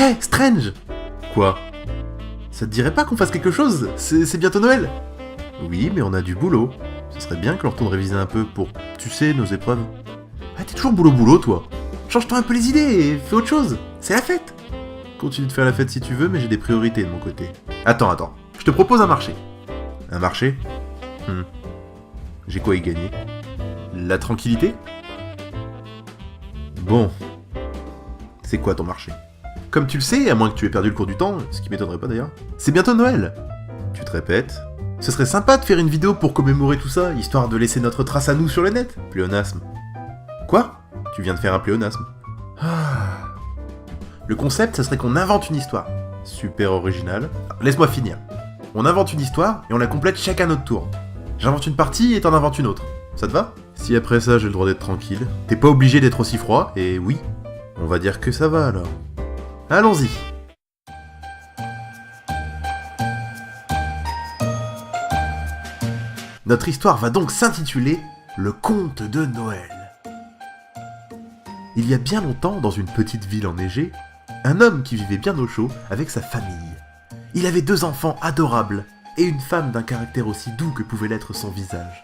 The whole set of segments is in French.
Hé, Strange! Quoi? Ça te dirait pas qu'on fasse quelque chose? C'est bientôt Noël! Oui, mais on a du boulot. Ce serait bien que l'on retourne réviser un peu pour, tu sais, nos épreuves. Ah, t'es toujours boulot, toi! Change-toi un peu les idées et fais autre chose! C'est la fête! Continue de faire la fête si tu veux, mais j'ai des priorités de mon côté. Attends. Je te propose un marché. Un marché? J'ai quoi y gagner? La tranquillité? Bon. C'est quoi ton marché? Comme tu le sais, à moins que tu aies perdu le cours du temps, ce qui m'étonnerait pas d'ailleurs, c'est bientôt Noël. Tu te répètes? Ce serait sympa de faire une vidéo pour commémorer tout ça, histoire de laisser notre trace à nous sur le net. Pléonasme. Quoi? Tu viens de faire un pléonasme. Le concept, ça serait qu'on invente une histoire. Super original. Laisse-moi finir. On invente une histoire et on la complète chacun à notre tour. J'invente une partie et t'en inventes une autre. Ça te va? Si après ça j'ai le droit d'être tranquille, t'es pas obligé d'être aussi froid, et oui, on va dire que ça va alors. Allons-y. Notre histoire va donc s'intituler Le Conte de Noël. Il y a bien longtemps, dans une petite ville enneigée, un homme qui vivait bien au chaud avec sa famille. Il avait 2 enfants adorables et une femme d'un caractère aussi doux que pouvait l'être son visage.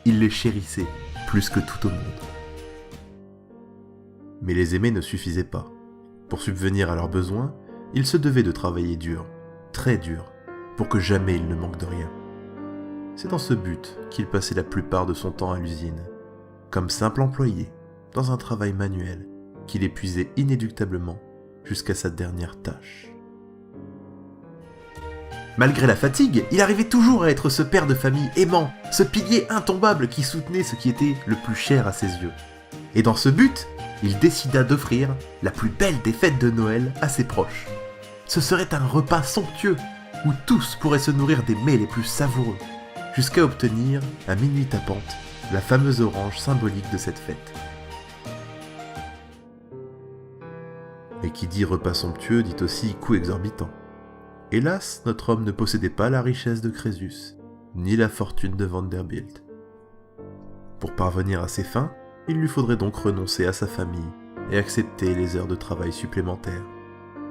Il les chérissait plus que tout au monde. Mais les aimer ne suffisait pas. Pour subvenir à leurs besoins, il se devait de travailler dur, très dur, pour que jamais il ne manque de rien. C'est dans ce but qu'il passait la plupart de son temps à l'usine, comme simple employé, dans un travail manuel qu'il épuisait inéluctablement jusqu'à sa dernière tâche. Malgré la fatigue, il arrivait toujours à être ce père de famille aimant, ce pilier intombable qui soutenait ce qui était le plus cher à ses yeux. Et dans ce but, il décida d'offrir la plus belle des fêtes de Noël à ses proches. Ce serait un repas somptueux, où tous pourraient se nourrir des mets les plus savoureux, jusqu'à obtenir, à minuit tapante, la fameuse orange symbolique de cette fête. Et qui dit repas somptueux dit aussi coût exorbitant. Hélas, notre homme ne possédait pas la richesse de Crésus, ni la fortune de Vanderbilt. Pour parvenir à ses fins, il lui faudrait donc renoncer à sa famille et accepter les heures de travail supplémentaires,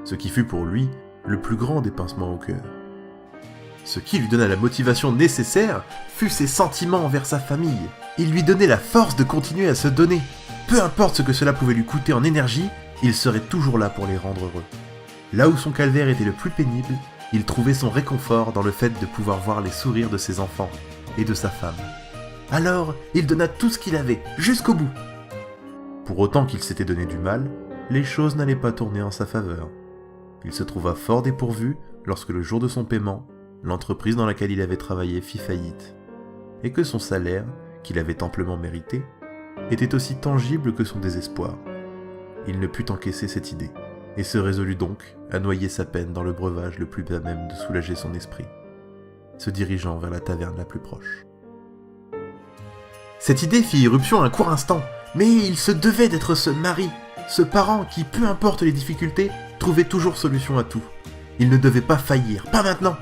ce qui fut pour lui le plus grand des pincements au cœur. Ce qui lui donna la motivation nécessaire fut ses sentiments envers sa famille. Il lui donnait la force de continuer à se donner. Peu importe ce que cela pouvait lui coûter en énergie, il serait toujours là pour les rendre heureux. Là où son calvaire était le plus pénible, il trouvait son réconfort dans le fait de pouvoir voir les sourires de ses enfants et de sa femme. Alors, il donna tout ce qu'il avait, jusqu'au bout. Pour autant qu'il s'était donné du mal, les choses n'allaient pas tourner en sa faveur. Il se trouva fort dépourvu lorsque le jour de son paiement, l'entreprise dans laquelle il avait travaillé fit faillite, et que son salaire, qu'il avait amplement mérité, était aussi tangible que son désespoir. Il ne put encaisser cette idée, et se résolut donc à noyer sa peine dans le breuvage le plus à même de soulager son esprit, se dirigeant vers la taverne la plus proche. Cette idée fit irruption un court instant, mais il se devait d'être ce mari, ce parent qui, peu importe les difficultés, trouvait toujours solution à tout. Il ne devait pas faillir, pas maintenant.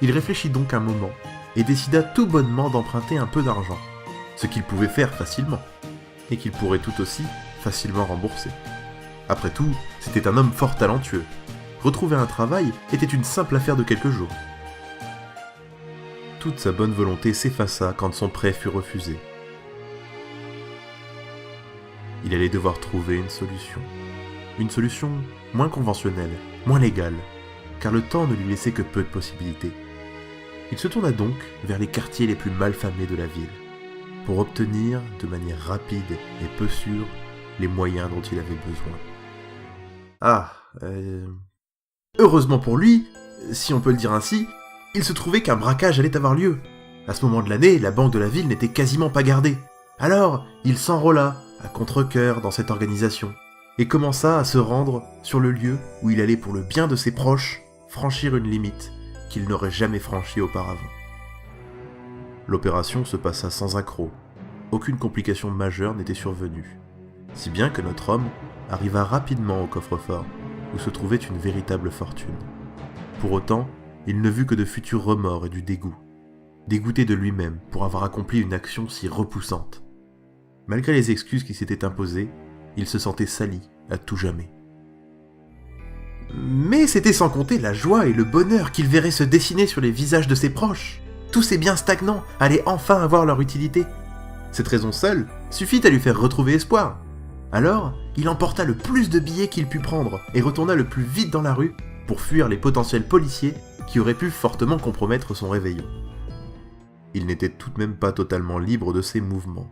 Il réfléchit donc un moment, et décida tout bonnement d'emprunter un peu d'argent, ce qu'il pouvait faire facilement, et qu'il pourrait tout aussi facilement rembourser. Après tout, c'était un homme fort talentueux. Retrouver un travail était une simple affaire de quelques jours. Toute sa bonne volonté s'effaça quand son prêt fut refusé. Il allait devoir trouver une solution moins conventionnelle, moins légale, car le temps ne lui laissait que peu de possibilités. Il se tourna donc vers les quartiers les plus malfamés de la ville, pour obtenir, de manière rapide et peu sûre, les moyens dont il avait besoin. Heureusement pour lui, si on peut le dire ainsi, il se trouvait qu'un braquage allait avoir lieu. À ce moment de l'année, la banque de la ville n'était quasiment pas gardée. Alors, il s'enrôla, à contre-cœur, dans cette organisation, et commença à se rendre sur le lieu où il allait pour le bien de ses proches franchir une limite qu'il n'aurait jamais franchie auparavant. L'opération se passa sans accroc. Aucune complication majeure n'était survenue, si bien que notre homme arriva rapidement au coffre-fort, où se trouvait une véritable fortune. Pour autant, il ne vit que de futurs remords et du dégoût, dégoûté de lui-même pour avoir accompli une action si repoussante. Malgré les excuses qui s'étaient imposées, il se sentait sali à tout jamais. Mais c'était sans compter la joie et le bonheur qu'il verrait se dessiner sur les visages de ses proches. Tous ces biens stagnants allaient enfin avoir leur utilité. Cette raison seule suffit à lui faire retrouver espoir. Alors, il emporta le plus de billets qu'il put prendre et retourna le plus vite dans la rue pour fuir les potentiels policiers qui auraient pu fortement compromettre son réveillon. Il n'était tout de même pas totalement libre de ses mouvements.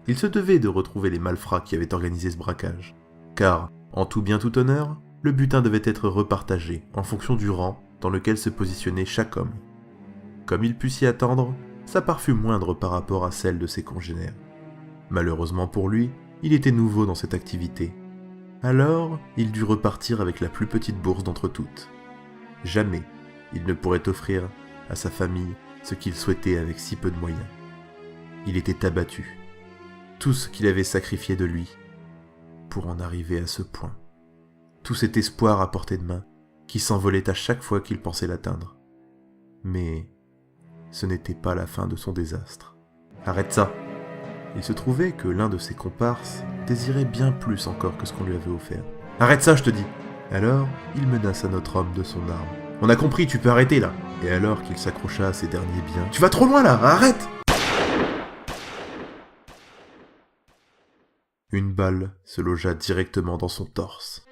Il se devait de retrouver les malfrats qui avaient organisé ce braquage, car, en tout bien tout honneur, le butin devait être repartagé en fonction du rang dans lequel se positionnait chaque homme. Comme il put s'y attendre, sa part fut moindre par rapport à celle de ses congénères. Malheureusement pour lui, il était nouveau dans cette activité. Alors, il dut repartir avec la plus petite bourse d'entre toutes. Jamais il ne pourrait offrir à sa famille ce qu'il souhaitait avec si peu de moyens. Il était abattu. Tout ce qu'il avait sacrifié de lui pour en arriver à ce point. Tout cet espoir à portée de main qui s'envolait à chaque fois qu'il pensait l'atteindre. Mais ce n'était pas la fin de son désastre. Arrête ça! Il se trouvait que l'un de ses comparses désirait bien plus encore que ce qu'on lui avait offert. Arrête ça, je te dis! Alors, il menaça notre homme de son arme. On a compris, tu peux arrêter là! Et alors qu'il s'accrocha à ses derniers biens. Tu vas trop loin là! Arrête! Une balle se logea directement dans son torse.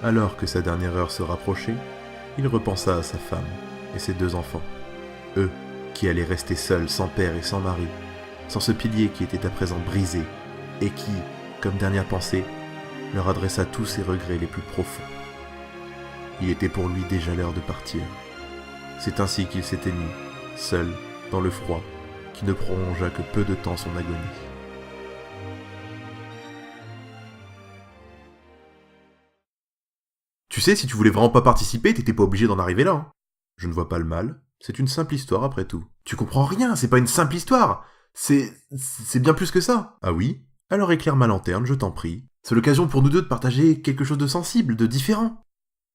Alors que sa dernière heure se rapprochait, il repensa à sa femme et ses 2 enfants. Eux, qui allaient rester seuls, sans père et sans mari, sans ce pilier qui était à présent brisé, et qui, comme dernière pensée, leur adressa tous ses regrets les plus profonds. Il était pour lui déjà l'heure de partir. C'est ainsi qu'il s'éteignit, seul, dans le froid, qui ne prolongea que peu de temps son agonie. Tu sais, si tu voulais vraiment pas participer, t'étais pas obligé d'en arriver là. Hein. Je ne vois pas le mal. C'est une simple histoire après tout. Tu comprends rien, c'est pas une simple histoire. C'est bien plus que ça. Ah oui? Alors éclaire ma lanterne, je t'en prie. C'est l'occasion pour nous deux de partager quelque chose de sensible, de différent.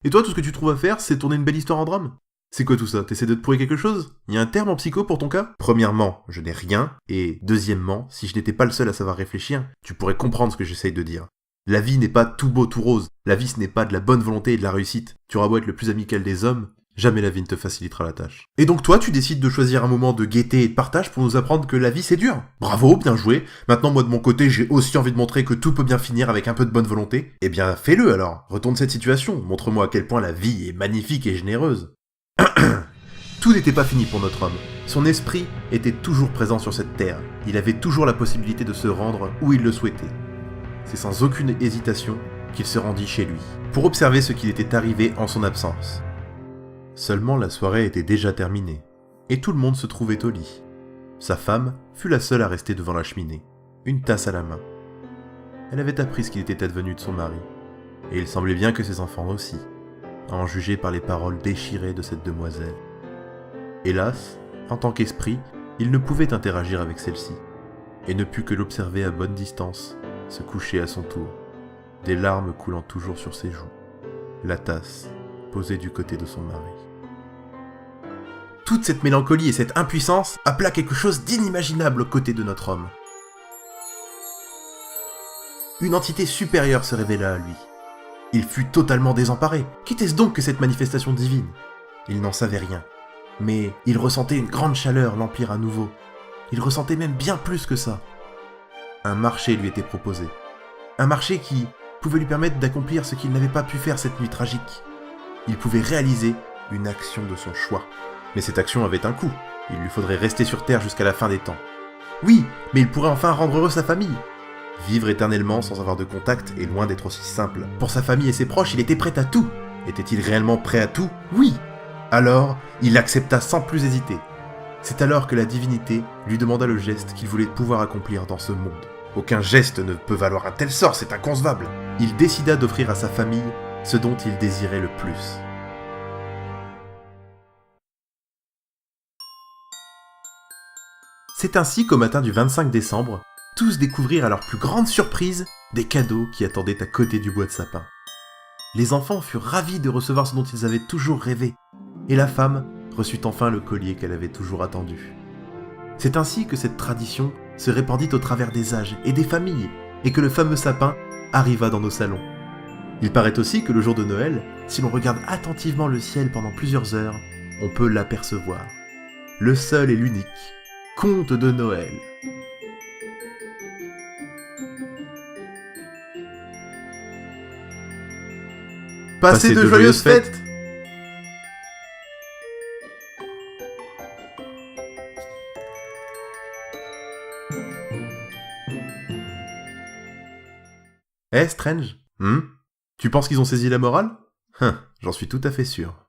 Et toi, tout ce que tu trouves à faire, c'est tourner une belle histoire en drame? C'est quoi tout ça? T'essaies de te prouver quelque chose? Y a un terme en psycho pour ton cas? Premièrement, je n'ai rien, et deuxièmement, si je n'étais pas le seul à savoir réfléchir, tu pourrais comprendre ce que j'essaye de dire. La vie n'est pas tout beau, tout rose. La vie, ce n'est pas de la bonne volonté et de la réussite. Tu auras beau être le plus amical des hommes, jamais la vie ne te facilitera la tâche. Et donc toi, tu décides de choisir un moment de gaieté et de partage pour nous apprendre que la vie c'est dur. Bravo, bien joué. Maintenant, moi de mon côté, j'ai aussi envie de montrer que tout peut bien finir avec un peu de bonne volonté. Eh bien, fais-le alors. Retourne cette situation. Montre-moi à quel point la vie est magnifique et généreuse. Tout n'était pas fini pour notre homme. Son esprit était toujours présent sur cette terre. Il avait toujours la possibilité de se rendre où il le souhaitait. C'est sans aucune hésitation qu'il se rendit chez lui, pour observer ce qui était arrivé en son absence. Seulement la soirée était déjà terminée, et tout le monde se trouvait au lit. Sa femme fut la seule à rester devant la cheminée, une tasse à la main. Elle avait appris ce qu'il était advenu de son mari, et il semblait bien que ses enfants aussi, à en juger par les paroles déchirées de cette demoiselle. Hélas, en tant qu'esprit, il ne pouvait interagir avec celle-ci, et ne put que l'observer à bonne distance, se coucher à son tour, des larmes coulant toujours sur ses joues, la tasse posée du côté de son mari. Toute cette mélancolie et cette impuissance appela quelque chose d'inimaginable aux côtés de notre homme. Une entité supérieure se révéla à lui. Il fut totalement désemparé. Qu'était-ce donc que cette manifestation divine? Il n'en savait rien, mais il ressentait une grande chaleur l'emplir à nouveau. Il ressentait même bien plus que ça. Un marché lui était proposé. Un marché qui pouvait lui permettre d'accomplir ce qu'il n'avait pas pu faire cette nuit tragique. Il pouvait réaliser une action de son choix. Mais cette action avait un coût. Il lui faudrait rester sur Terre jusqu'à la fin des temps. Oui, mais il pourrait enfin rendre heureux sa famille. Vivre éternellement sans avoir de contact est loin d'être aussi simple. Pour sa famille et ses proches, il était prêt à tout. Était-il réellement prêt à tout? Oui. Alors, il accepta sans plus hésiter. C'est alors que la divinité lui demanda le geste qu'il voulait pouvoir accomplir dans ce monde. Aucun geste ne peut valoir un tel sort, c'est inconcevable. Il décida d'offrir à sa famille ce dont il désirait le plus. C'est ainsi qu'au matin du 25 décembre, tous découvrirent à leur plus grande surprise des cadeaux qui attendaient à côté du bois de sapin. Les enfants furent ravis de recevoir ce dont ils avaient toujours rêvé, et la femme reçut enfin le collier qu'elle avait toujours attendu. C'est ainsi que cette tradition se répandit au travers des âges et des familles, et que le fameux sapin arriva dans nos salons. Il paraît aussi que le jour de Noël, si l'on regarde attentivement le ciel pendant plusieurs heures, on peut l'apercevoir. Le seul et l'unique conte de Noël. Passez de joyeuses fêtes! Eh, Strange, tu penses qu'ils ont saisi la morale? J'en suis tout à fait sûr.